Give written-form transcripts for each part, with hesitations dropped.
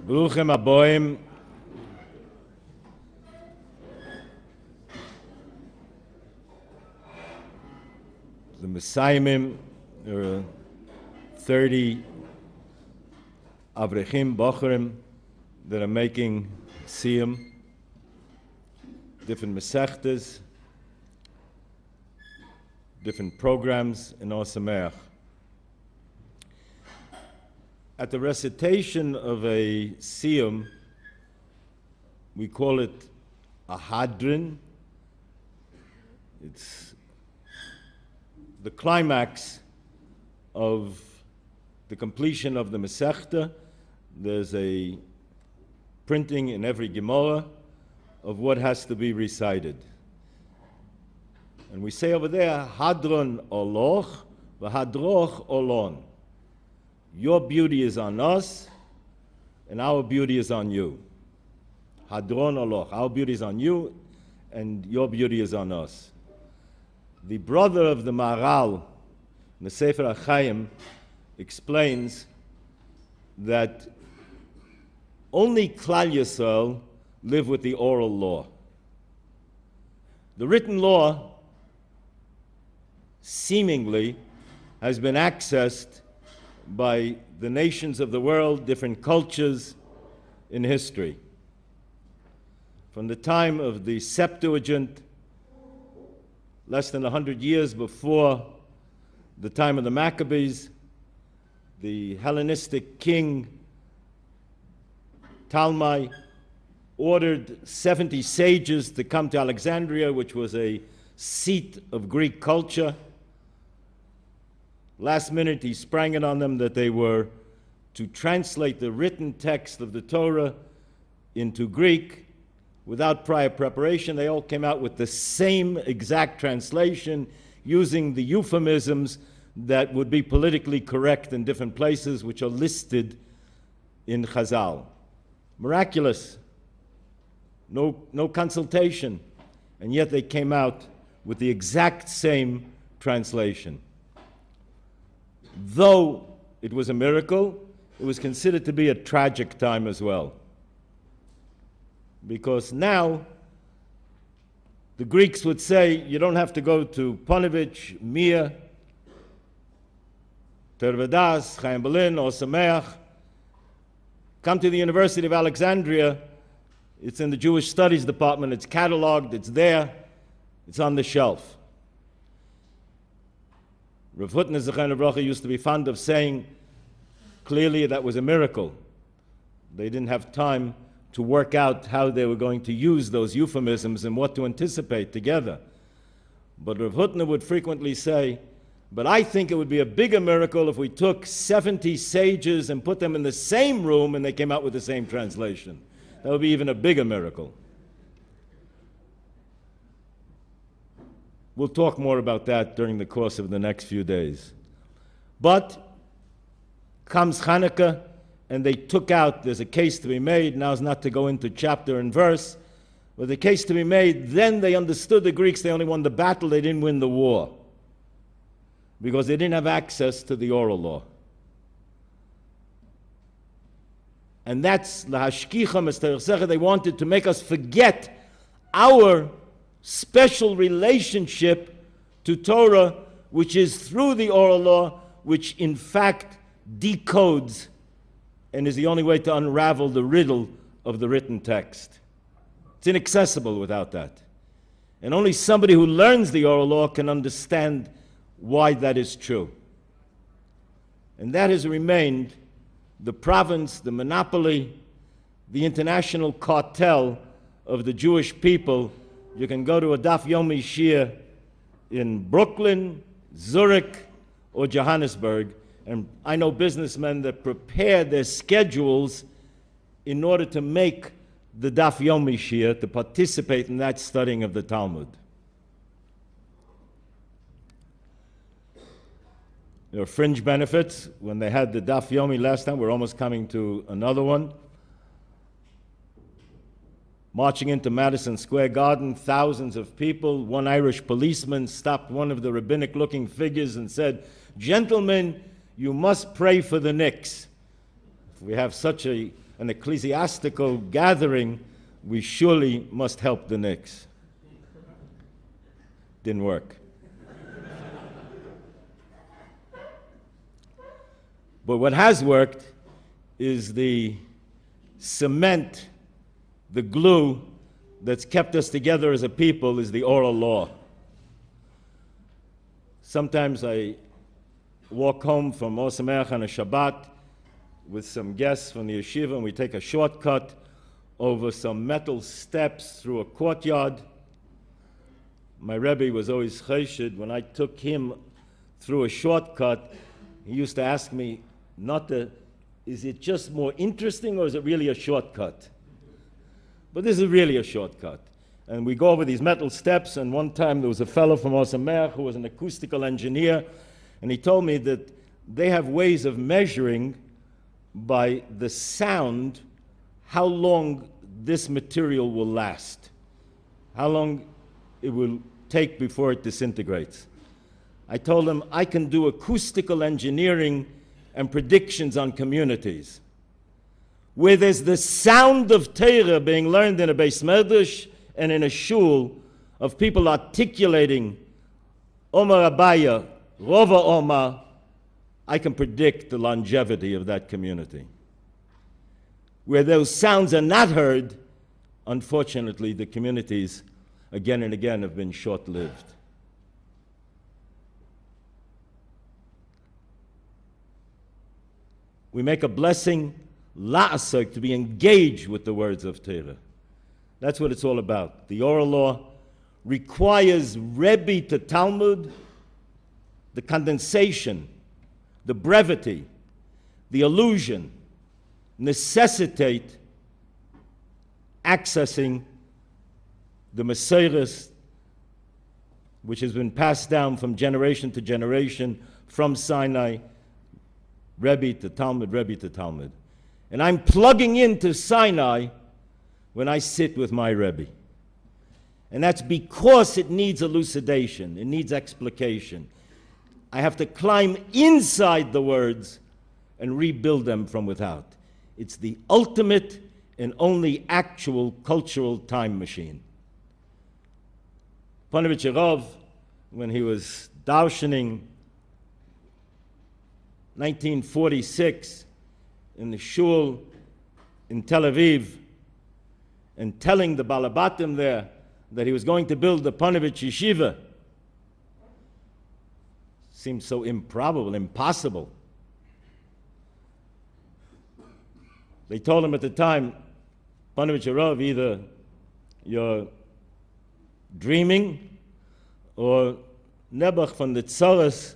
Bruchem aboim. The Messiahim, there are 30 Avrechim, Bocherim that are making siyum, different Masechtas, different programs in Osameach. At the recitation of a siyum, we call it a hadrin. It's the climax of the completion of the Masechta. There's a printing in every Gemara of what has to be recited. And we say over there, Hadron Oloch, v'hadroch Olon. Your beauty is on us, and our beauty is on you. Hadron Oloch. Our beauty is on you, and your beauty is on us. The brother of the Maharal, the Sefer HaChaim, explains that only Klal Yisrael live with the oral law. The written law seemingly has been accessed by the nations of the world, different cultures in history. From the time of the Septuagint, less than 100 years before the time of the Maccabees, the Hellenistic king Ptolemy ordered 70 sages to come to Alexandria, which was a seat of Greek culture. Last minute, he sprang it on them that they were to translate the written text of the Torah into Greek without prior preparation. They all came out with the same exact translation using the euphemisms that would be politically correct in different places, which are listed in Chazal. Miraculous. No consultation. And yet they came out with the exact same translation. Though it was a miracle, it was considered to be a tragic time as well. Because now, the Greeks would say, you don't have to go to Ponevezh, Mir, Tervedas, Chaim Berlin, or Sameach. Come to the University of Alexandria. It's in the Jewish Studies Department. It's cataloged. It's there. It's on the shelf. Rav Hutner Zechariah Bracha used to be fond of saying, clearly that was a miracle. They didn't have time to work out how they were going to use those euphemisms and what to anticipate together. But Rav Hutner would frequently say, but I think it would be a bigger miracle if we took 70 sages and put them in the same room and they came out with the same translation. That would be even a bigger miracle. We'll talk more about that during the course of the next few days. But comes Hanukkah, and they took out, there's a case to be made, now is not to go into chapter and verse, but the case to be made, then they understood the Greeks, they only won the battle, they didn't win the war. Because they didn't have access to the oral law. And that's lahashkicha mistersecha. They wanted to make us forget our special relationship to Torah, which is through the oral law, which in fact decodes and is the only way to unravel the riddle of the written text. It's inaccessible without that. And only somebody who learns the oral law can understand why that is true. And that has remained the province, the monopoly, the international cartel of the Jewish people. You can go to a Daf Yomi Shir in Brooklyn, Zurich, or Johannesburg, and I know businessmen that prepare their schedules in order to make the Daf Yomi Shir, to participate in that studying of the Talmud. There are fringe benefits. When they had the Daf Yomi last time, we're almost coming to another one. Marching into Madison Square Garden, thousands of people. One Irish policeman stopped one of the rabbinic-looking figures and said, "Gentlemen, you must pray for the Knicks." If we have such a an ecclesiastical gathering, we surely must help the Knicks. Didn't work. But what has worked is the cement, the glue that's kept us together as a people is the oral law. Sometimes I walk home from Or Sameach on a Shabbat with some guests from the yeshiva, and we take a shortcut over some metal steps through a courtyard. My Rebbe was always chesed. When I took him through a shortcut, he used to ask me, is it just more interesting or is it really a shortcut? But this is really a shortcut. And we go over these metal steps, and one time there was a fellow from Or Sameach who was an acoustical engineer, and he told me that they have ways of measuring by the sound how long this material will last, how long it will take before it disintegrates. I told him I can do acoustical engineering and predictions on communities where there's the sound of Torah being learned in a Beis Medrash and in a shul of people articulating Omar Abaya, Rova Omar. I can predict the longevity of that community. Where those sounds are not heard, unfortunately, the communities again and again have been short-lived. We make a blessing, la'asek, to be engaged with the words of Torah. That's what it's all about. The oral law requires Rebbe to Talmud, the condensation, the brevity, the illusion, necessitate accessing the Messiahs, which has been passed down from generation to generation, from Sinai, Rebbe to Talmud, Rebbe to Talmud. And I'm plugging into Sinai when I sit with my Rebbe. And that's because it needs elucidation, it needs explication. I have to climb inside the words and rebuild them from without. It's the ultimate and only actual cultural time machine. Panovich Rav, when he was darshaning 1946 in the shul in Tel Aviv and telling the Balabatim there that he was going to build the Panovich Yeshiva, seemed so improbable, impossible. They told him at the time, Panovich Rav, either you're dreaming or Nebuch from the tzaras,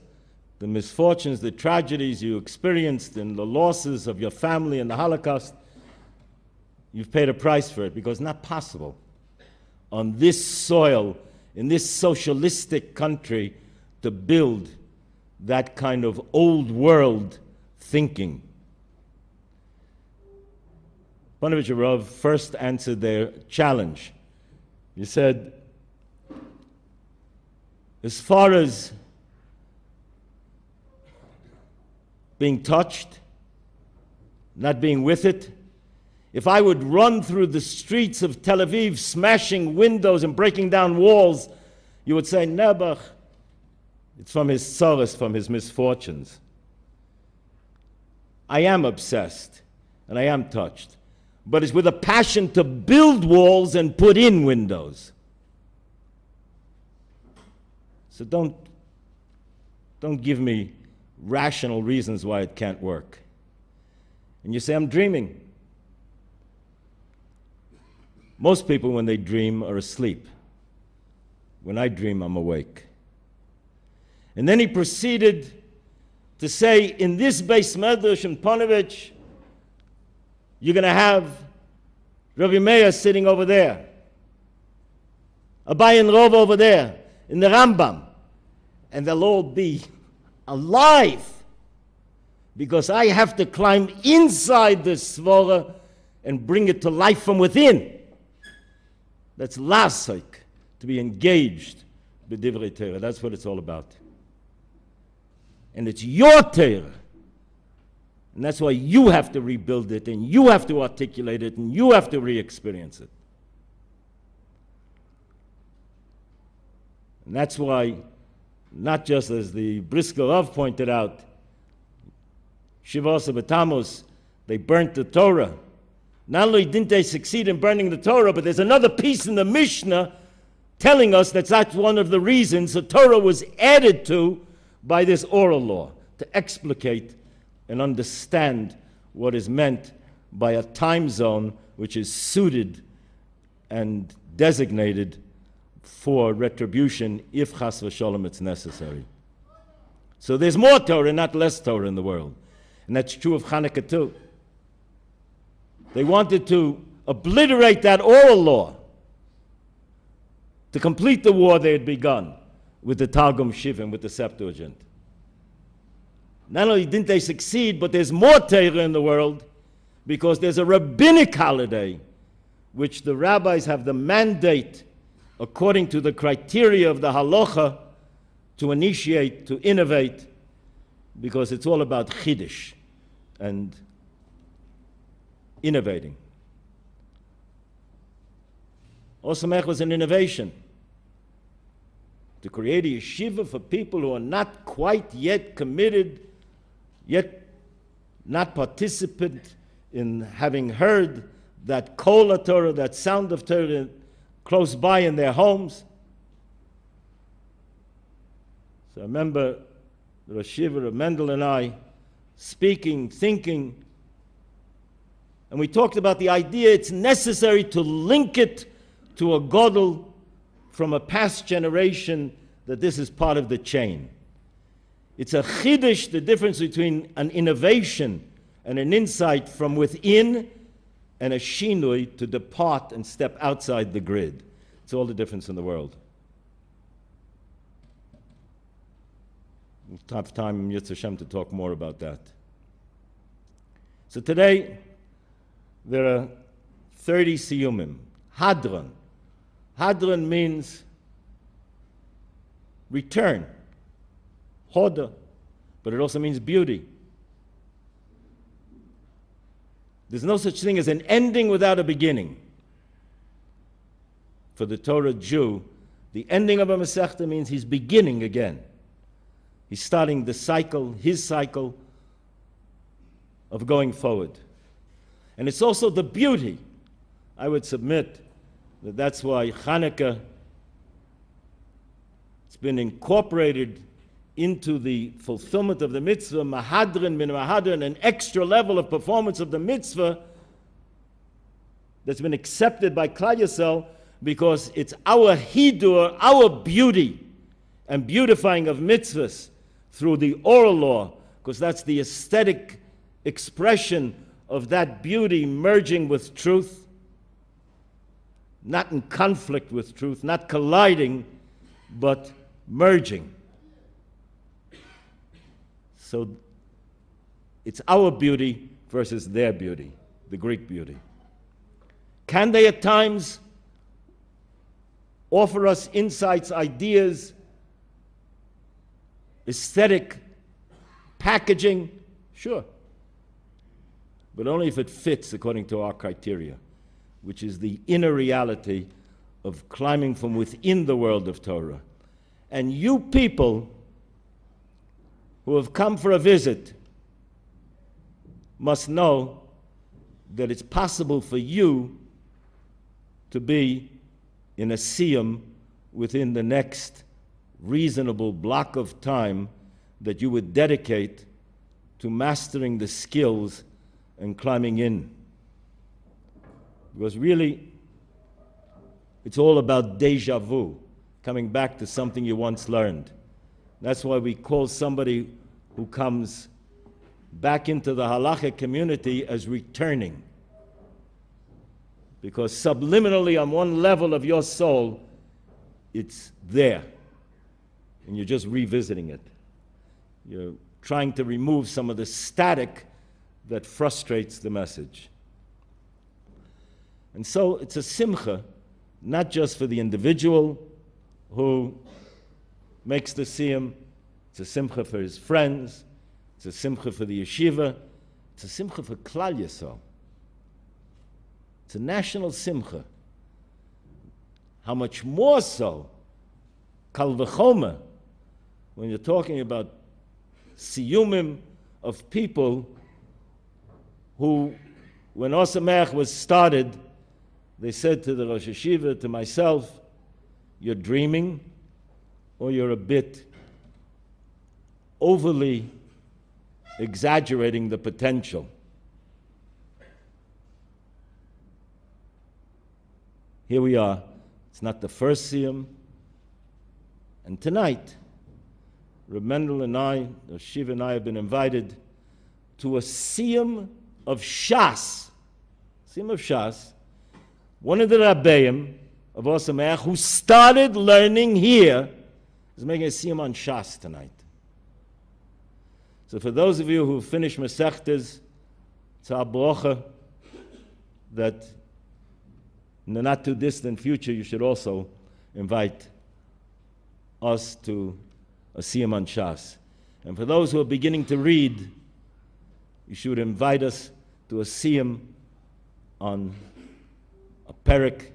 the misfortunes, the tragedies you experienced and the losses of your family in the Holocaust, you've paid a price for it, because it's not possible on this soil, in this socialistic country, to build that kind of old world thinking. Panovich Rav first answered their challenge. He said, as far as being touched, not being with it, if I would run through the streets of Tel Aviv smashing windows and breaking down walls, you would say, Nebuch, it's from his tzaras, from his misfortunes. I am obsessed and I am touched, but it's with a passion to build walls and put in windows. So don't give me rational reasons why it can't work. And you say, I'm dreaming. Most people, when they dream, are asleep. When I dream, I'm awake. And then he proceeded to say, in this Beis Medrash in Panovich, you're going to have Rabbi Meir sitting over there, Abai and Rov over there, in the Rambam, and they'll all be alive, because I have to climb inside the svara and bring it to life from within. That's lasik, to be engaged with Divrei Torah. That's what it's all about. And it's your Torah. And that's why you have to rebuild it, and you have to articulate it, and you have to re-experience it. And that's why, not just as the Brisker Rav pointed out, Shivasa B'Tammuz, they burnt the Torah. Not only didn't they succeed in burning the Torah, but there's another piece in the Mishnah telling us that that's one of the reasons the Torah was added to by this oral law, to explicate and understand what is meant by a time zone which is suited and designated for retribution if chas v'sholom it's necessary. So there's more Torah, not less Torah in the world. And that's true of Hanukkah too. They wanted to obliterate that oral law to complete the war they had begun with the Targum Shivim, with the Septuagint. Not only didn't they succeed, but there's more Torah in the world because there's a rabbinic holiday which the rabbis have the mandate, according to the criteria of the halacha, to initiate, to innovate, because it's all about chiddush and innovating. Osamech was an innovation. To create a yeshiva for people who are not quite yet committed, yet not participant in having heard that kol Torah, that sound of Torah close by in their homes. So I remember the Rosh Yeshiva of Mendel and I speaking, thinking, and we talked about the idea it's necessary to link it to a godel from a past generation, that this is part of the chain. It's a chiddush, the difference between an innovation and an insight from within and a shinui to depart and step outside the grid. It's all the difference in the world. We'll have time in Yitz Hashem to talk more about that. So today, there are 30 siyumim. Hadron. Hadron means return. Hoda. But it also means beauty. There's no such thing as an ending without a beginning. For the Torah Jew, the ending of a Masechta means he's beginning again. He's starting the cycle, his cycle of going forward. And it's also the beauty. I would submit that that's why Hanukkah, it's been incorporated into the fulfillment of the mitzvah, mahadrin min mahadrin, an extra level of performance of the mitzvah that's been accepted by Klal Yisrael, because it's our hidur, our beauty and beautifying of mitzvahs through the oral law, because that's the aesthetic expression of that beauty merging with truth, not in conflict with truth, not colliding, but merging. So it's our beauty versus their beauty, the Greek beauty. Can they at times offer us insights, ideas, aesthetic packaging? Sure. But only if it fits according to our criteria, which is the inner reality of climbing from within the world of Torah. And you people who have come for a visit must know that it's possible for you to be in a siyum within the next reasonable block of time that you would dedicate to mastering the skills and climbing in. Because really, it's all about deja vu, coming back to something you once learned. That's why we call somebody who comes back into the halachic community as returning. Because subliminally, on one level of your soul, it's there. And you're just revisiting it. You're trying to remove some of the static that frustrates the message. And so it's a simcha, not just for the individual who makes the siyum, it's a simcha for his friends, it's a simcha for the yeshiva, It's a simcha for Klal Yisrael. It's a national simcha. How much more so, kal v'chomer, when you're talking about siyumim of people who, when Osamech was started, they said to the Rosh Hashiva, to myself, you're dreaming, or you're a bit overly exaggerating the potential. Here we are. It's not the first siyum. And tonight, Reb Mendel and I, the Shiva and I, have been invited to a siyum of Shas. Siyum of Shas. One of the Rabbeim of Osameach who started learning here is making a siyum on Shas tonight. So for those of you who finished Masechtas, it's our bracha that in the not too distant future you should also invite us to a siyum on Shas. And for those who are beginning to read, you should invite us to a siyum on a perek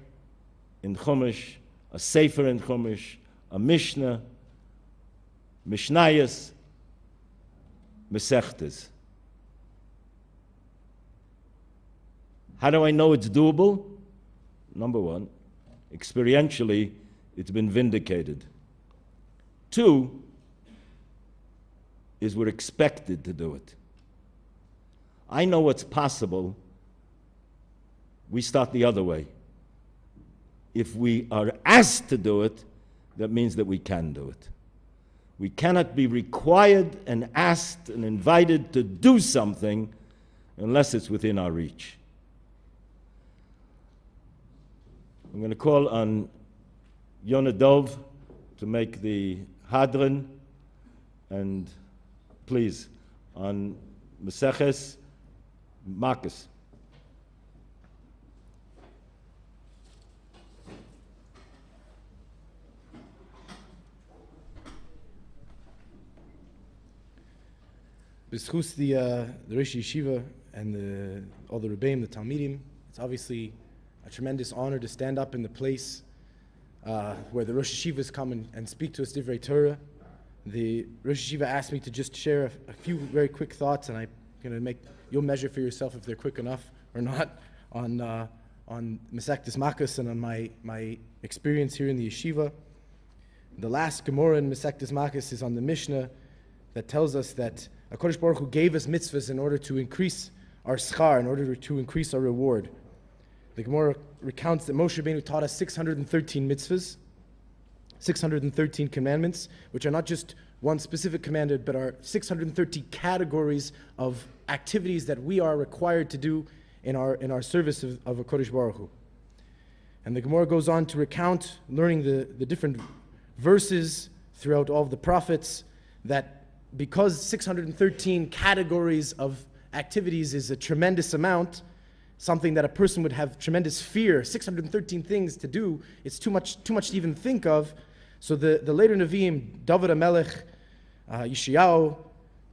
in Chumash, a sefer in Chumash, a Mishnah, Mishnayos, Masechtas. How do I know it's doable? Number one, experientially, it's been vindicated. Two, is we're expected to do it. I know what's possible. We start the other way. If we are asked to do it, that means that we can do it. We cannot be required and asked and invited to do something unless it's within our reach. I'm going to call on Yonah Dov to make the Hadran, and please, on Maseches Makos. B'schus the Rosh Yeshiva and all the Rebbeim, the Talmidim, it's obviously a tremendous honor to stand up in the place where the Rosh Yeshivas come and speak to us Divrei Torah. The Rosh Yeshiva asked me to just share a few very quick thoughts, and I'm going to you'll measure for yourself if they're quick enough or not, on Masechtas Makos and on my experience here in the yeshiva. The last Gemara in Masechtas Makos is on the Mishnah that tells us that HaKadosh Baruch Hu gave us mitzvahs in order to increase our schar, in order to increase our reward. The Gemara recounts that Moshe Rabbeinu taught us 613 mitzvahs, 613 commandments, which are not just one specific commandment, but are 630 categories of activities that we are required to do in our service of HaKadosh Baruch Hu. And the Gemara goes on to recount, learning the different verses throughout all of the prophets, that because 613 categories of activities is a tremendous amount, something that a person would have tremendous fear, 613 things to do, it's too much to even think of. So the later Nevi'im, David HaMelech, Yeshayahu,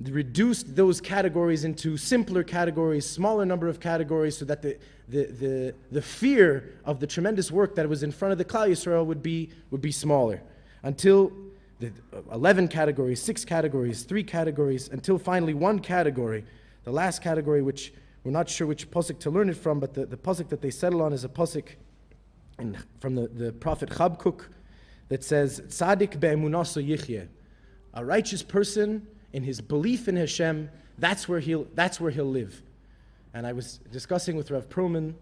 reduced those categories into simpler categories, smaller number of categories, so that the fear of the tremendous work that was in front of the Klal Yisrael would be smaller, until the 11 categories, 6 categories, 3 categories, until finally one category, the last category, which we're not sure which pasuk to learn it from, but the pasuk that they settle on is a pasuk from the prophet Chabkuk that says, Tzadik be'emunaso yichyeh. A righteous person, in his belief in Hashem, that's where he'll live. And I was discussing with Rav Proman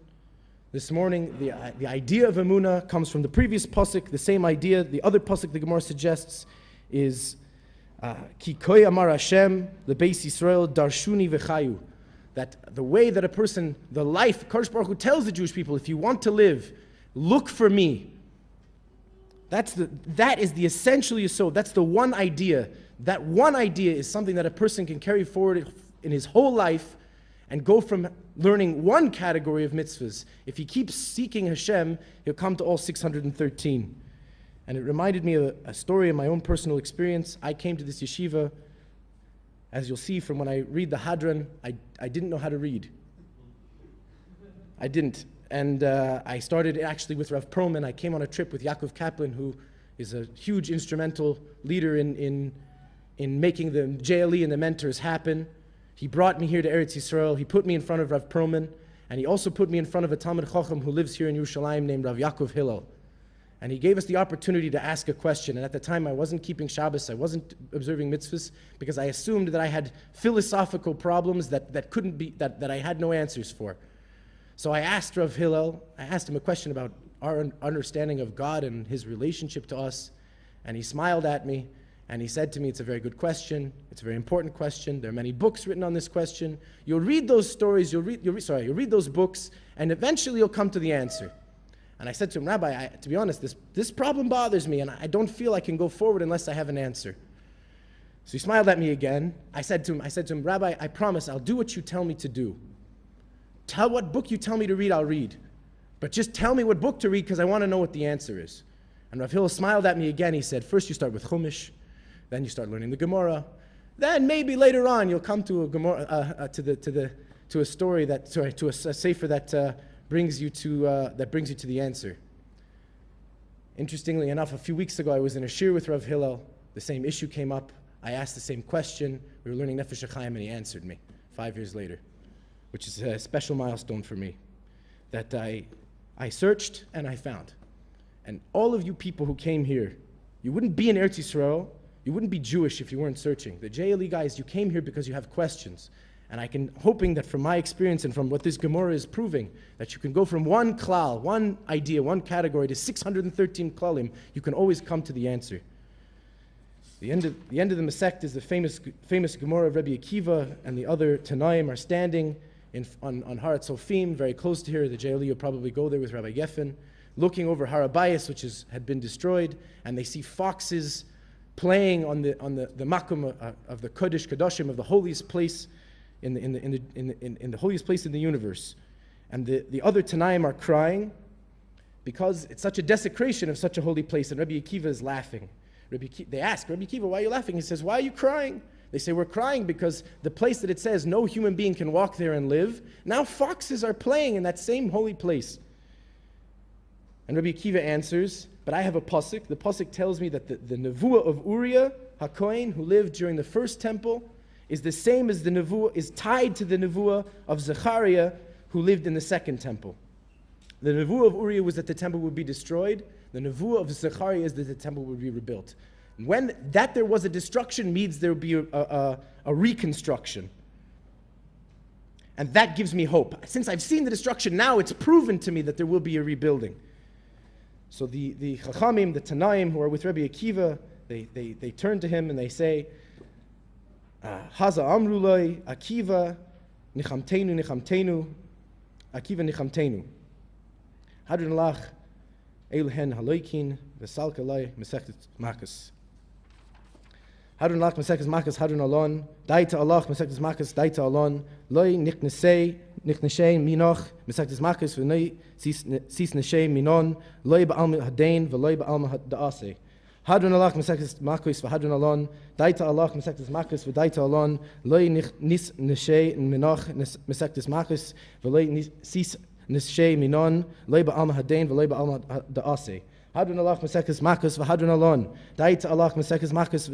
this morning, the idea of emunah comes from the previous pasuk, the same idea. The other pasuk the Gemara suggests is Ki koy amar Hashem lebeis Yisrael darshuni v'chayu. That the way that a person, the life, Kadosh Baruch Hu tells the Jewish people, if you want to live, look for me. That is the essential yesod. That's the one idea. That one idea is something that a person can carry forward in his whole life and go from learning one category of mitzvahs. If he keeps seeking Hashem, he'll come to all 613. And it reminded me of a story in my own personal experience. I came to this yeshiva As you'll see from when I read the Hadran, I didn't know how to read. I didn't. And I started actually with Rav Perlman. I came on a trip with Yaakov Kaplan, who is a huge instrumental leader in making the JLE and the mentors happen. He brought me here to Eretz Yisrael. He put me in front of Rav Perlman, and he also put me in front of a Talmid Chacham who lives here in Yerushalayim named Rav Yaakov Hillel. And he gave us the opportunity to ask a question. And at the time, I wasn't keeping Shabbos, I wasn't observing mitzvahs, because I assumed that I had philosophical problems that couldn't be, that I had no answers for. So I asked Rav Hillel, I asked him a question about our understanding of God and his relationship to us. And he smiled at me, and he said to me, it's a very good question. It's a very important question. There are many books written on this question. You'll read those stories, you'll read those books, and eventually you'll come to the answer. And I said to him, Rabbi, to be honest, this problem bothers me, and I don't feel I can go forward unless I have an answer. So he smiled at me again. I said to him, Rabbi, I promise I'll do what you tell me to do. Tell what book you tell me to read, I'll read. But just tell me what book to read, because I want to know what the answer is. And Rav Hillel smiled at me again. He said, first you start with Chumash, then you start learning the Gemara, then maybe later on you'll come to a Gemara, to a story to a sefer that brings you to the answer. Interestingly enough, a few weeks ago I was in a shir with Rav Hillel. The same issue came up. I asked the same question. We were learning Nefesh HaChaim, and he answered me 5 years later, which is a special milestone for me. That I searched and I found. And all of you people who came here, you wouldn't be in Eretz Yisrael, you wouldn't be Jewish if you weren't searching. The JLE guys, you came here because you have questions. And hoping that from my experience and from what this Gemara is proving, that you can go from one klal, one idea, one category to 613 klalim, you can always come to the answer. The end of the Masect is the famous Gemara of Rabbi Akiva, and the other Tanaim are standing on Har Tzofim, very close to here. The JLE will probably go there with Rabbi Geffen, looking over Har Abayis, which had been destroyed, and they see foxes playing on the makom of the Kodesh Kadoshim, of the holiest place in the holiest place in the universe. And the other Tanaim are crying because it's such a desecration of such a holy place, and Rabbi Akiva is laughing. They ask, Rabbi Akiva, why are you laughing? He says, why are you crying? They say, we're crying because the place that it says no human being can walk there and live, now foxes are playing in that same holy place. And Rabbi Akiva answers, but I have a pasuk. The pasuk tells me that the nevuah of Uriah HaKohen, who lived during the first temple, is the same as the nevuah, is tied to the nevuah of Zechariah, who lived in the second temple. The nevuah of Uriah was that the temple would be destroyed. The nevuah of Zechariah is that the temple would be rebuilt. And when that there was a destruction means there would be a reconstruction. And that gives me hope. Since I've seen the destruction now, it's proven to me that there will be a rebuilding. So the Chachamim, the Tanaim, who are with Rabbi Akiva, they turn to him and they say, Haza Amrulai, Akiva, Nichamtenu, Akiva Nichamtenu. Hadron Lach, Eilhen Haloikin, Vesalkalai, Mesechtet Makas. Hadron Lach, Mesechtet Makas, Hadron Alon, Daita Allah, Mesechtet Makas, Daita Alon, Loi, Nichnesei, Minoch, Mesechtet Makas, Venoi, Sis Nesei, Minon, Loi Ba'alma Hadain, Veloi Ba'alma Da'ase. Hadron Allah, Mesechtes Makos, Hadron Alon, Daita Allah, Mesechtes Makos, Daita Alon, Loi Nis Nesei, Minoch, Mesechtes Makos, Veloi Sis Nesei, Minon, Loi Ba'alma Hadain, Veloi Ba'alma Da'ase. Hadron Allah, Mesechtes Makos, Hadron Alon, Daita Allah, Mesechtes Makos,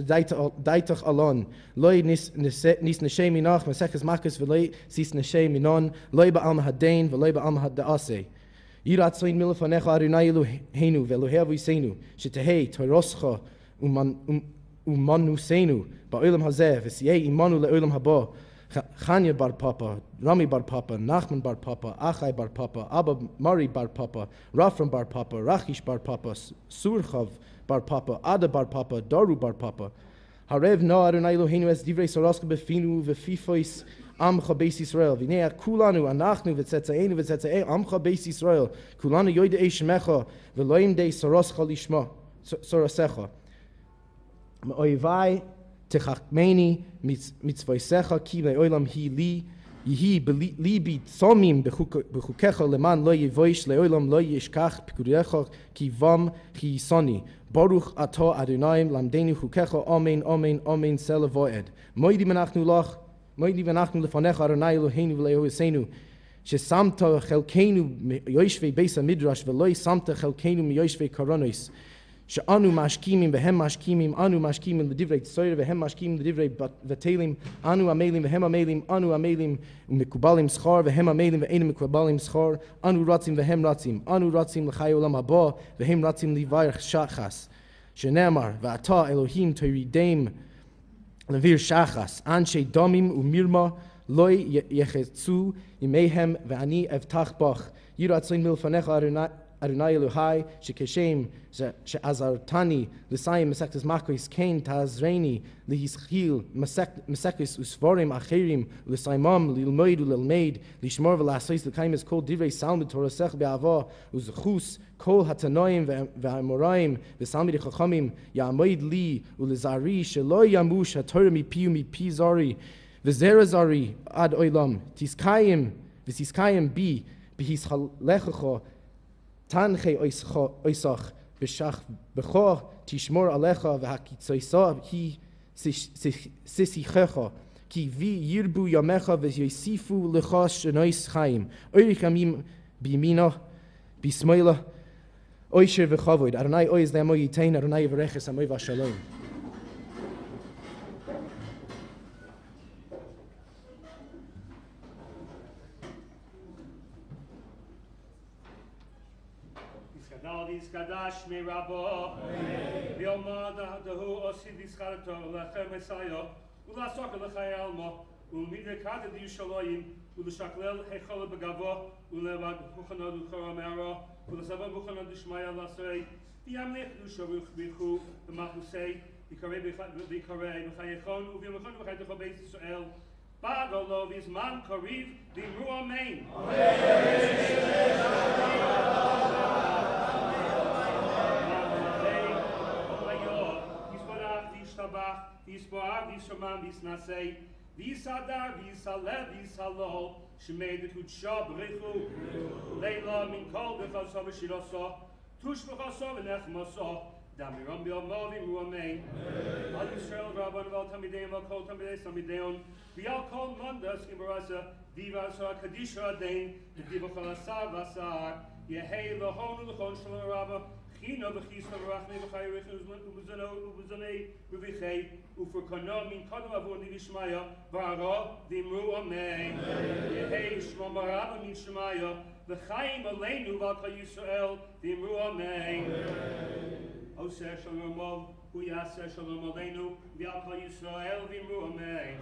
Daitach Alon, Loi Nis Nesei, Minoch, Mesechtes Makos, Veloi Sis Nesei, Minon, Loi Ba'alma Hadain, Veloi Ba'alma Da'ase. Yiratzoin milafanecha Adonai Eloheinu ve'Elohei Aviseinu shetehei toroscha umanuseinu ba'olam hazeh v'siyei imanu le'olam haba Chanya bar Papa, Rami bar Papa, Nachman bar Papa, Achai bar Papa, Abba Mari bar Papa, Rafram bar Papa, Rachish bar Papa, Surchav bar Papa, Ada bar Papa, Daru bar Papa. Harev na Adonai Eloheinu es divrei soroska befinu v'fifois Amcha Beis Yisrael. V'nei kulanu anachnu v'tzetzaenu v'tzetzae Amcha Beis Yisrael. Kulanu yoidei shemecha v'loim dei soroscha lishma sorosecha. Me'oivai techachmeni mitzvoisecha ki le'olam hi li Yehi libi tzomim bechukecha leman lo yevoish leolam lo yishkach pikurecha ki vam ki soni. Baruch atah Adonai lamdenu chukecha amen amen amen selavoed. Moidi menachnu lach, moidi menachnu lefanecha Adonai Eloheinu v'lehoseinu. Shesamta chelkeinu yoishvei beis midrash v'loi samta chelkeinu miyoishvei koronos. She'anu mashkimim v'hem mashkimim, anu mashkimim l'divrei tzoyre v'hem mashkimim l'divrei v'telim, anu amelim v'hem amelim, anu amelim u'mikubalim schar v'hem amelim v'enim mikubalim schar, anu ratzim v'hem ratzim, anu ratzim l'chai olam haba v'hem ratzim l'vayach shachas. She'nemar v'ata Elohim toiridem l'vir shachas, anshe damim u'mirma loy yechetzu imehem v'ani evtach bach. Yiratzin milfanecha Adonai Elohai, Shekeshem, She'azartani, L'sayim, Mesechtes Makos, Kain, Tazreini, L'hischil, Mesechtes Usvarim, Acherim, L'saymam, L'ilmoid, L'ilmaid, L'ishmor, V'lasais, L'kaimes, Kol Divrei Salmud, Torasech, Be'ava, Uzchus, Kol Hatanoim, V'amoraim, V'salmid Chachamim, Ya'amoid Li, U'lizari, She'lo Yamush, HaTorah Mipiu, Mipi Zari, V'zerazari, Ad Oilam, Tiskayim, V'tiskayim Bi, B'hischalechacha, Tanche oisach b'shach b'cho tishmor alecha v'hakitzoisa hi sisichecha ki vi yirbu yamecha v'yosifu lecha shenois chaim oirich amim b'yimina b'smoila oisher v'chavoid Adonai oiz le'amo yitein Adonai v'reches amoy v'shalom. Kadash me rabo Yomada dahu osid ischarto lechem Messiah ula sokol lechayalmo ulmide kada di shaloim ula shaklel hechol begavo ula vad buchanad ucharamera ula sava buchanad shmaya lasrei yamlech ushavuch bichu b'machusei b'karei b'chayechon u'v'yamachon b'chaytecho beis Yisrael Bagolo v'zman kariv v'imru amen. Yisboach, Yishamam, Yisnasei, Yisadar, Yisalev, Yisalol, Shemei Kutsha, Brechu, Leila, Minkol, Bechaso, Shiroso, Tushbachaso, Nechmaso, Damiram Bilmovi, Ruamein, Al Yisrael, Rabban, Val Tamideim, Val Kol Tamideis, Tamideon, Vial Kol Mandas, Ibarasa, Divasa, Kadisha, Dain, the Divachalasa, Vasar, Yehei, Lohon, Lachon, Shalom Rabba, Chino v'chisa v'rachmei v'chayirich u'b'zonei v'vichei u'furkono min kodom avur nivishmaya v'ara v'imru amen. Yehei shmo marabba min shemaya v'chayim aleinu v'alcha Yisrael v'imru amen. Oseh shalom ov u'yaseh shalom aleinu v'alcha Yisrael v'imru amen.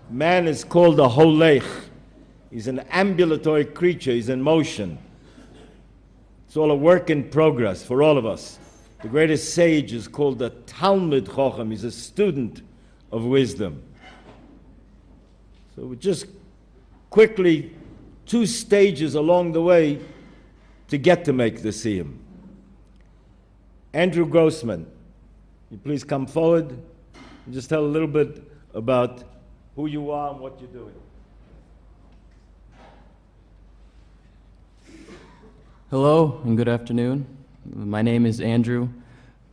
Man is called a holech. He's an ambulatory creature. He's in motion. It's all a work in progress for all of us. The greatest sage is called a Talmud Chacham. He's a student of wisdom. So just quickly, 2 stages along the way to get to make the siyum. Andrew Grossman, you please come forward and just tell a little bit about who you are and what you're doing. Hello and good afternoon. My name is Andrew,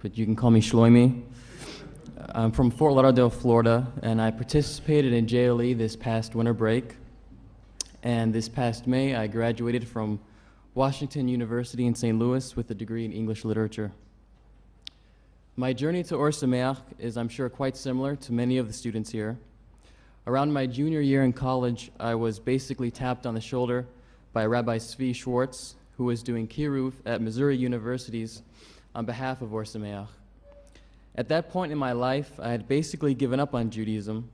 but you can call me Shloimi. I'm from Fort Lauderdale, Florida, and I participated in JLE this past winter break. And this past May, I graduated from Washington University in St. Louis with a degree in English literature. My journey to Or Sameach is, I'm sure, quite similar to many of the students here. Around my junior year in college, I was basically tapped on the shoulder by Rabbi Zvi Schwartz, who was doing kiruv at Missouri University's on behalf of Or Sameach. At that point in my life, I had basically given up on Judaism.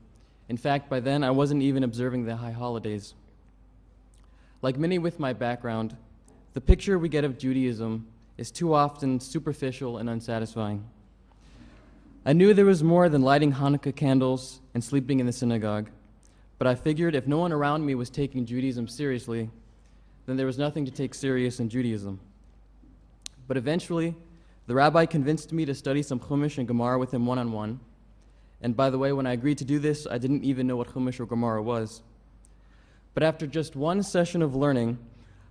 In fact, by then, I wasn't even observing the high holidays. Like many with my background, the picture we get of Judaism is too often superficial and unsatisfying. I knew there was more than lighting Hanukkah candles and sleeping in the synagogue, but I figured if no one around me was taking Judaism seriously, then there was nothing to take serious in Judaism. But eventually, the rabbi convinced me to study some Chumash and Gemara with him one-on-one. And by the way, when I agreed to do this, I didn't even know what Chumash or Gemara was. But after just one session of learning,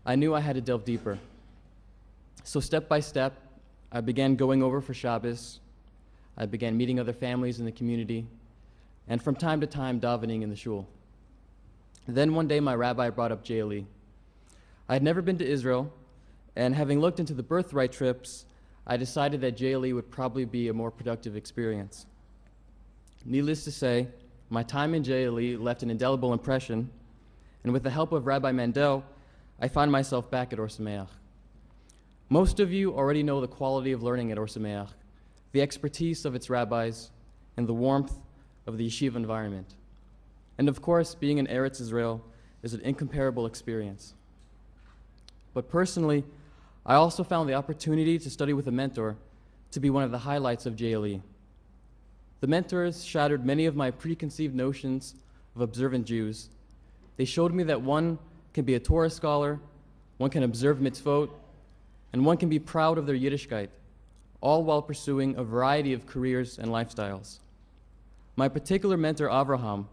I knew I had to delve deeper. So step by step, I began going over for Shabbos. I began meeting other families in the community, and from time to time, davening in the shul. Then one day, my rabbi brought up JLE. I had never been to Israel, and having looked into the birthright trips, I decided that JLE would probably be a more productive experience. Needless to say, my time in JLE left an indelible impression, and with the help of Rabbi Mandel, I found myself back at Or Sameach. Most of you already know the quality of learning at Or Sameach, the expertise of its rabbis, and the warmth of the yeshiva environment. And of course, being in Eretz Israel is an incomparable experience. But personally, I also found the opportunity to study with a mentor to be one of the highlights of JLE. The mentors shattered many of my preconceived notions of observant Jews. They showed me that one can be a Torah scholar, one can observe mitzvot, and one can be proud of their Yiddishkeit, all while pursuing a variety of careers and lifestyles. My particular mentor, Avraham,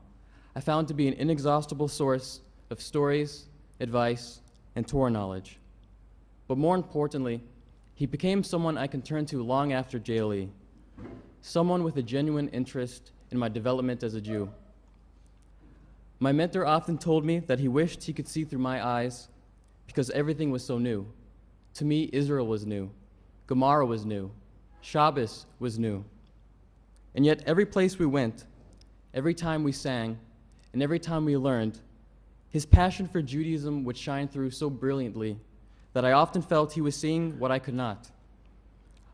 I found to be an inexhaustible source of stories, advice, and Torah knowledge. But more importantly, he became someone I can turn to long after JLE, someone with a genuine interest in my development as a Jew. My mentor often told me that he wished he could see through my eyes because everything was so new. To me, Israel was new. Gemara was new. Shabbos was new. And yet every place we went, every time we sang, and every time we learned, his passion for Judaism would shine through so brilliantly that I often felt he was seeing what I could not.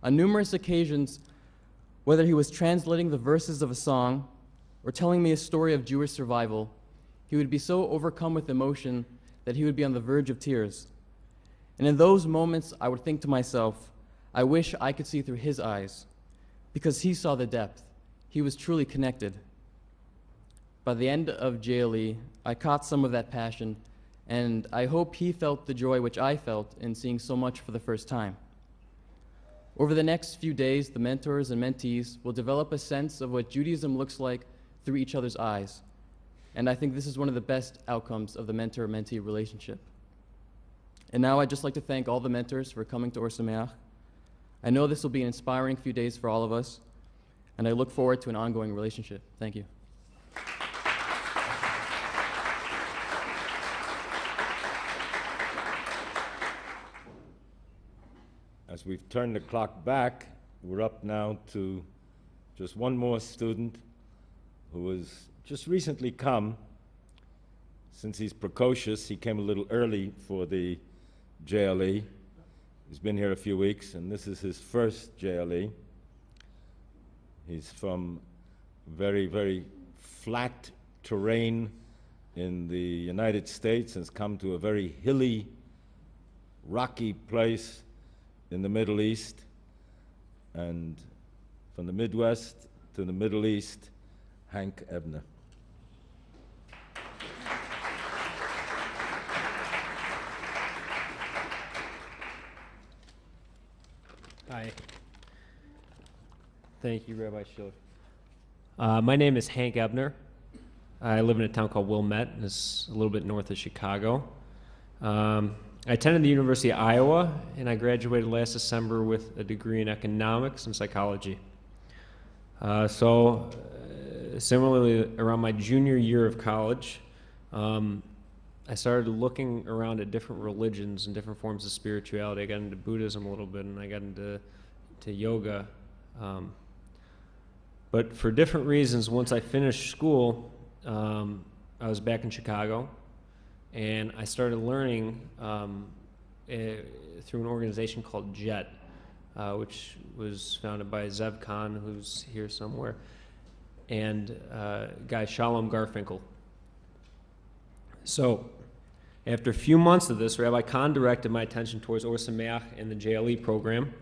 On numerous occasions, whether he was translating the verses of a song or telling me a story of Jewish survival, he would be so overcome with emotion that he would be on the verge of tears. And in those moments, I would think to myself, I wish I could see through his eyes, because he saw the depth. He was truly connected. By the end of JLE, I caught some of that passion, and I hope he felt the joy which I felt in seeing so much for the first time. Over the next few days, the mentors and mentees will develop a sense of what Judaism looks like through each other's eyes, and I think this is one of the best outcomes of the mentor-mentee relationship. And now I'd just like to thank all the mentors for coming to Or Sameach. I know this will be an inspiring few days for all of us, and I look forward to an ongoing relationship. Thank you. As we've turned the clock back, we're up now to just one more student who has just recently come. Since he's precocious, he came a little early for the JLE. He's been here a few weeks, and this is his first JLE. He's from very, very flat terrain in the United States and has come to a very hilly, rocky place in the Middle East. And from the Midwest to the Middle East, Hank Ebner. Hi. Thank you, Rabbi Schiller. My name is Hank Ebner. I live in a town called Wilmette, and it's a little bit north of Chicago. I attended the University of Iowa, and I graduated last December with a degree in economics and psychology. Similarly, around my junior year of college, I started looking around at different religions and different forms of spirituality. I got into Buddhism a little bit, and I got into yoga. But for different reasons, once I finished school, I was back in Chicago, and I started learning through an organization called JET, which was founded by Zev Khan, who's here somewhere, and guy Shalom Garfinkel. So, after a few months of this, Rabbi Khan directed my attention towards Or Sameach and the JLE program,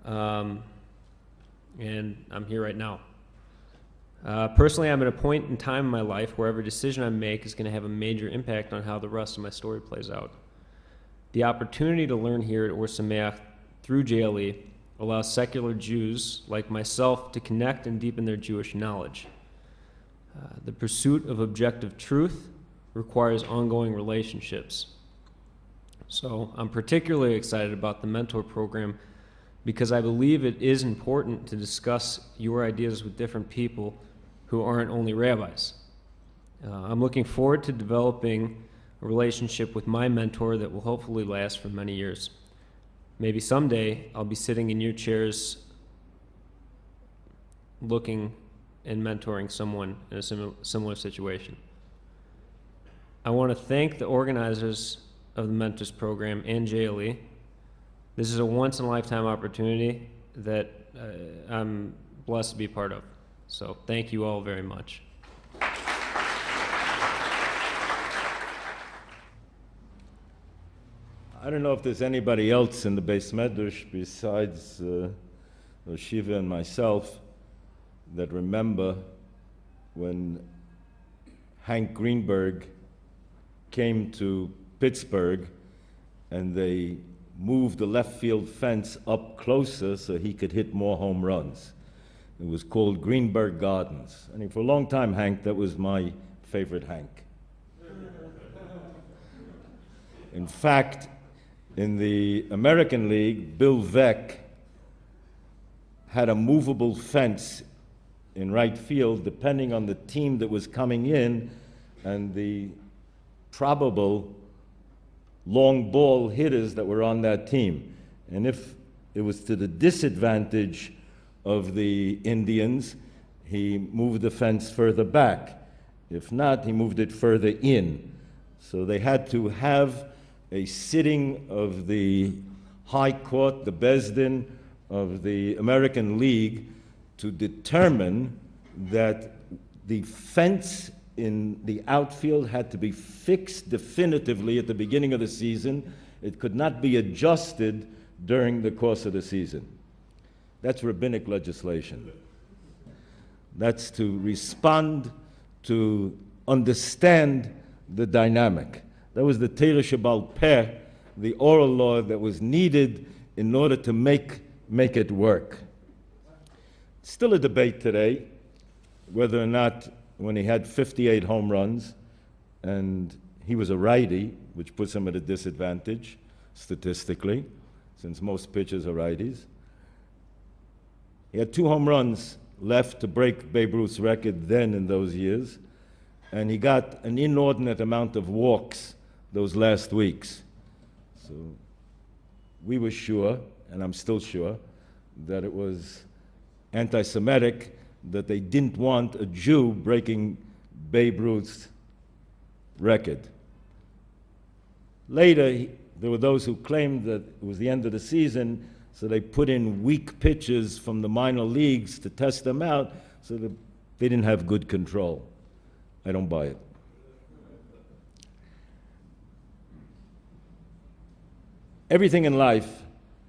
and I'm here right now. Personally, I'm at a point in time in my life where every decision I make is going to have a major impact on how the rest of my story plays out. The opportunity to learn here at Or Sameach through JLE allows secular Jews like myself to connect and deepen their Jewish knowledge. The pursuit of objective truth requires ongoing relationships. So I'm particularly excited about the mentor program because I believe it is important to discuss your ideas with different people who aren't only rabbis. I'm looking forward to developing a relationship with my mentor that will hopefully last for many years. Maybe someday I'll be sitting in your chairs looking and mentoring someone in a similar situation. I want to thank the organizers of the Mentors Program and JLE. This is a once-in-a-lifetime opportunity that I'm blessed to be part of. So thank you all very much. I don't know if there's anybody else in the Beis Medrash besides Shiva and myself that remember when Hank Greenberg came to Pittsburgh and they moved the left field fence up closer so he could hit more home runs. It was called Greenberg Gardens. I mean, for a long time, Hank, that was my favorite Hank. In fact, in the American League, Bill Veeck had a movable fence in right field depending on the team that was coming in and the probable long ball hitters that were on that team. And if it was to the disadvantage of the Indians, he moved the fence further back. If not, he moved it further in. So they had to have a sitting of the High Court, the Beis Din of the American League, to determine that the fence in the outfield had to be fixed definitively at the beginning of the season. It could not be adjusted during the course of the season. That's rabbinic legislation. That's to respond, to understand the dynamic. That was the Torah Shebal Peh, the oral law that was needed in order to make it work. Still a debate today whether or not, when he had 58 home runs and he was a righty, which puts him at a disadvantage statistically, since most pitchers are righties. He had 2 home runs left to break Babe Ruth's record then in those years, and he got an inordinate amount of walks those last weeks. So we were sure, and I'm still sure, that it was anti-Semitic, that they didn't want a Jew breaking Babe Ruth's record. Later, there were those who claimed that it was the end of the season, so they put in weak pitches from the minor leagues to test them out, so that they didn't have good control. I don't buy it. Everything in life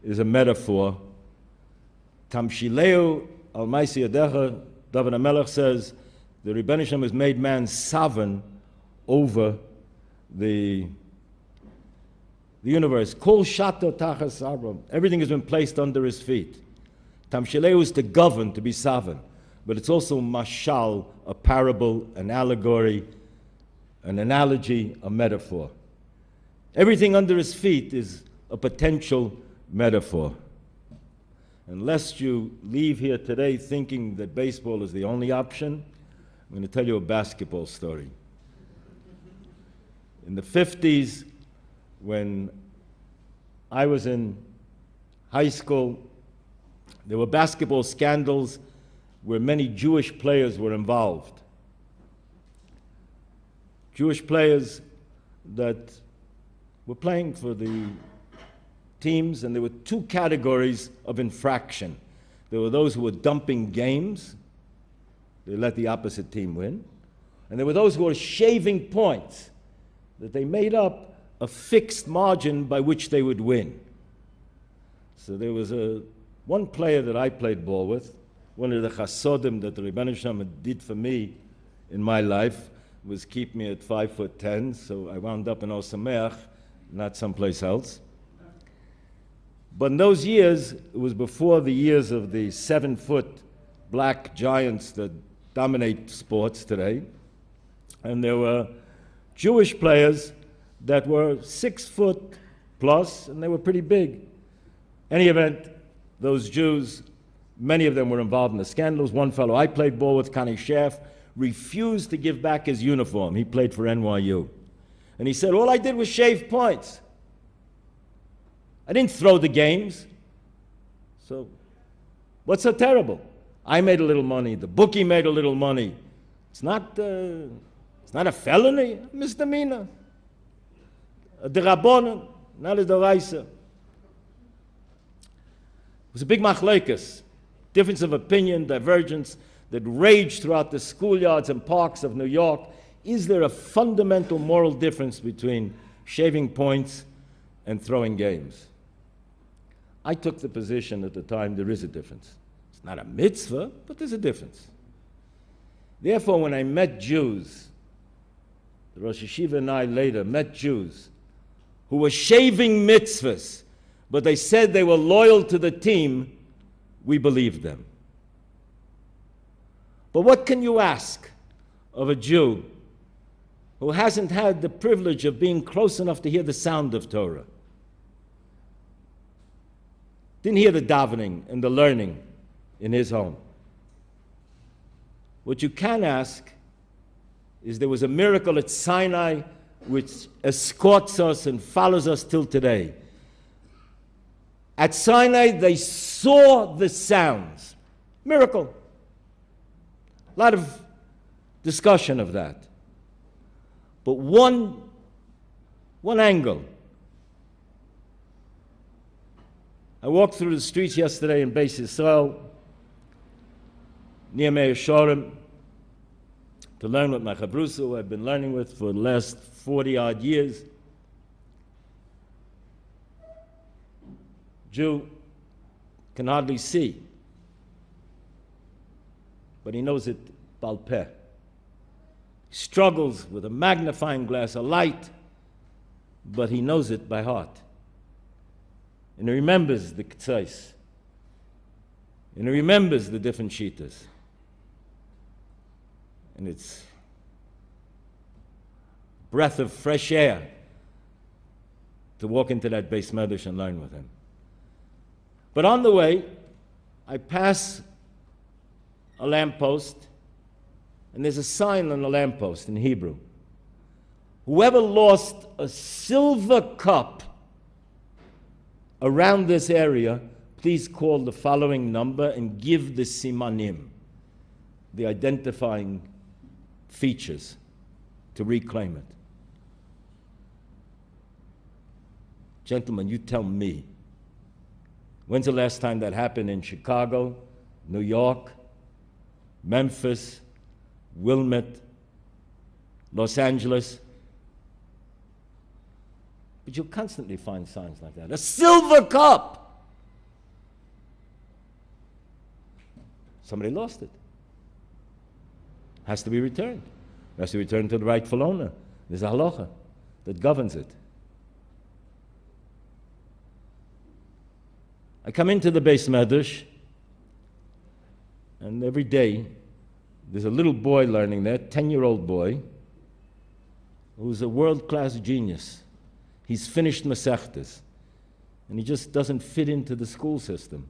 is a metaphor. Tamshileu al Maisi Yadecha, David HaMelech says, the Rebbeinu Shem has made man sovereign over the universe. Kol shato tachas arbam. Everything has been placed under his feet. Tamshileu is to govern, to be sovereign. But it's also mashal, a parable, an allegory, an analogy, a metaphor. Everything under his feet is a potential metaphor. And lest you leave here today thinking that baseball is the only option, I'm going to tell you a basketball story. In the 50s, when I was in high school, there were basketball scandals where many Jewish players were involved. Jewish players that were playing for the teams, and there were two categories of infraction. There were those who were dumping games. They let the opposite team win. And there were those who were shaving points, that they made up a fixed margin by which they would win. So there was one player that I played ball with, one of the chasodim that the Rebbeinu Shem did for me in my life was keep me at 5'10", so I wound up in Osameach, not someplace else. But in those years, it was before the years of the 7-foot black giants that dominate sports today. And there were Jewish players that were 6 foot plus, and they were pretty big. Any event, those Jews, many of them were involved in the scandals. One fellow I played ball with, Connie Schaff, refused to give back his uniform. He played for NYU. And he said, all I did was shave points. I didn't throw the games. So what's so terrible? I made a little money. The bookie made a little money. It's not a felony, a misdemeanor. A derabonon, not a deraisa. It was a big machlekes, difference of opinion, divergence that raged throughout the schoolyards and parks of New York. Is there a fundamental moral difference between shaving points and throwing games? I took the position at the time there is a difference. It's not a mitzvah, but there's a difference. Therefore, when I met Jews, the Rosh Yeshiva and I later met Jews who were shaving mitzvahs, but they said they were loyal to the team, we believed them. But what can you ask of a Jew who hasn't had the privilege of being close enough to hear the sound of Torah? Didn't hear the davening and the learning in his home. What you can ask is there was a miracle at Sinai which escorts us and follows us till today. At Sinai, they saw the sounds. Miracle. A lot of discussion of that. But one angle. I walked through the streets yesterday in Beis Yisrael, near Meir Shorim, to learn with my chabrusa, who I've been learning with for the last 40-odd years. Jew can hardly see, but he knows it bal peh. He struggles with a magnifying glass, a light, but he knows it by heart. And he remembers the k'tzais. And he remembers the different shitas. And it's a breath of fresh air to walk into that Beis Medrash and learn with him. But on the way, I pass a lamppost, and there's a sign on the lamppost in Hebrew. Whoever lost a silver cup around this area, please call the following number and give the simanim, the identifying features, to reclaim it. Gentlemen, you tell me, when's the last time that happened in Chicago, New York, Memphis, Wilmette, Los Angeles? But you'll constantly find signs like that. A silver cup! Somebody lost it. Has to be returned. It has to be returned to the rightful owner. There's a halacha that governs it. I come into the Beis Medrash, and every day there's a little boy learning there, 10-year-old boy, who's a world-class genius. He's finished Masechtas, and he just doesn't fit into the school system.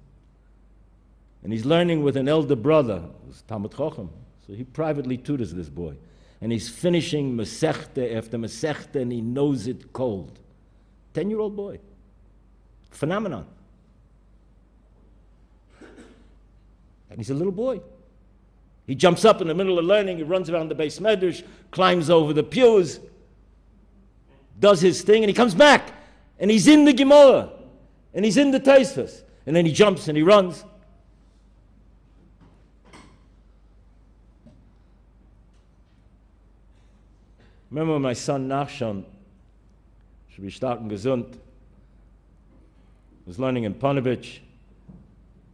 And he's learning with an elder brother, who's Talmid Chacham, so he privately tutors this boy. And he's finishing Masechta after Masechta, and he knows it cold. 10-year-old boy. Phenomenon. And he's a little boy. He jumps up in the middle of learning, he runs around the Beis Medrash, climbs over the pews, does his thing, and he comes back, and he's in the Gemara. And he's in the Taisvas. And then he jumps and he runs. Remember when my son Nachshon, should be stark and gesund, was learning in Panovich.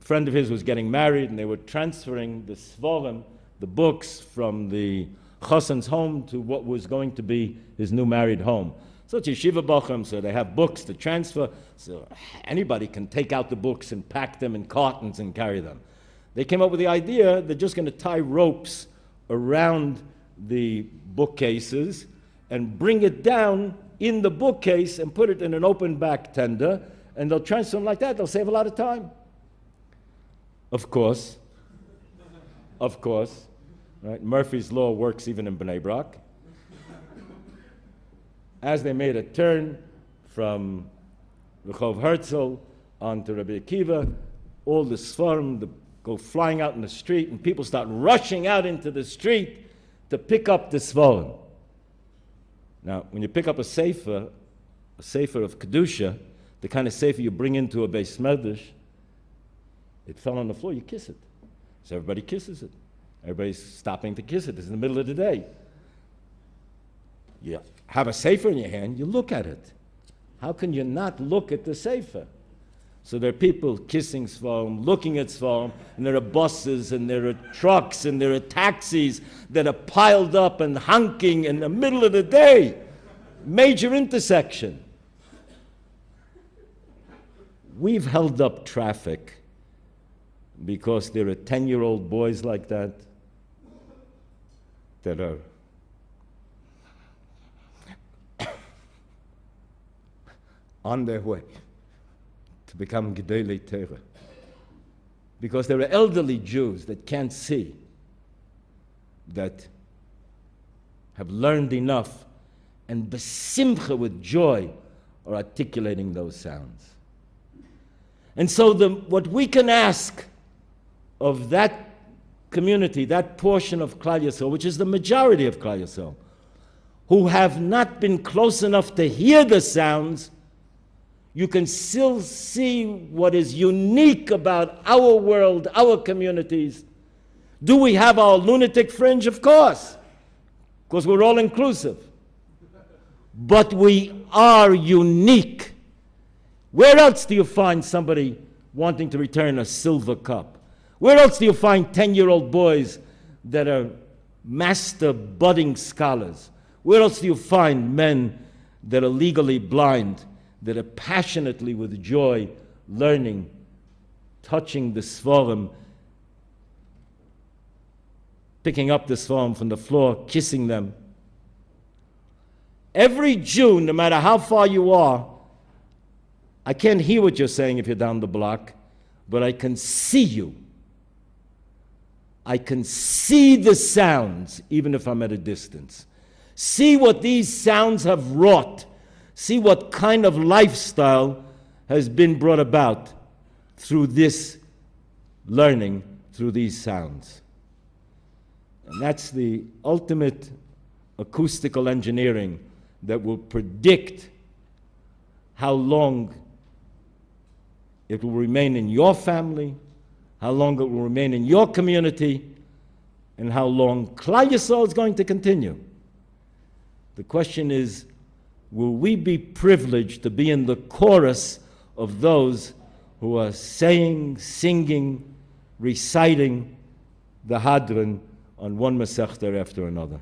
A friend of his was getting married, and they were transferring the Svarim, the books, from the Chassan's home to what was going to be his new married home. So it's yeshiva bachim, so they have books to transfer, so anybody can take out the books and pack them in cartons and carry them. They came up with the idea they're just going to tie ropes around the bookcases and bring it down in the bookcase and put it in an open back tender, and they'll transfer them like that. They'll save a lot of time. Of course, right? Murphy's Law works even in Bnei Brak. As they made a turn from Rehov Herzl onto Rabbi Akiva, all the Sfarim go flying out in the street, and people start rushing out into the street to pick up the Sfarim. Now, when you pick up a sefer of Kedusha, the kind of sefer you bring into a Beis Medrash, it fell on the floor, you kiss it. So everybody kisses it. Everybody's stopping to kiss it. It's in the middle of the day. You have a sefer in your hand, you look at it. How can you not look at the sefer? So there are people kissing Sfarim, looking at Sfarim, and there are buses, and there are trucks, and there are taxis that are piled up and honking in the middle of the day. Major intersection. We've held up traffic because there are 10-year-old boys like that are on their way to become Gedolei Torah. Because there are elderly Jews that can't see, that have learned enough, and besimcha, with joy, are articulating those sounds. And so what we can ask of that community, that portion of Klal Yisrael, which is the majority of Klal Yisrael, who have not been close enough to hear the sounds, you can still see what is unique about our world, our communities. Do we have our lunatic fringe? Of course, because we're all inclusive. But we are unique. Where else do you find somebody wanting to return a silver cup? Where else do you find 10-year-old boys that are master budding scholars? Where else do you find men that are legally blind, that are passionately with joy learning, touching the Sfarim, picking up the Sfarim from the floor, kissing them? Every Jew, no matter how far you are, I can't hear what you're saying if you're down the block, but I can see you. I can see the sounds, even if I'm at a distance. See what these sounds have wrought. See what kind of lifestyle has been brought about through this learning, through these sounds. And that's the ultimate acoustical engineering that will predict how long it will remain in your family, how long it will remain in your community, and how long Klal Yisrael is going to continue. The question is, will we be privileged to be in the chorus of those who are saying, singing, reciting the Hadran on one Masechta after another?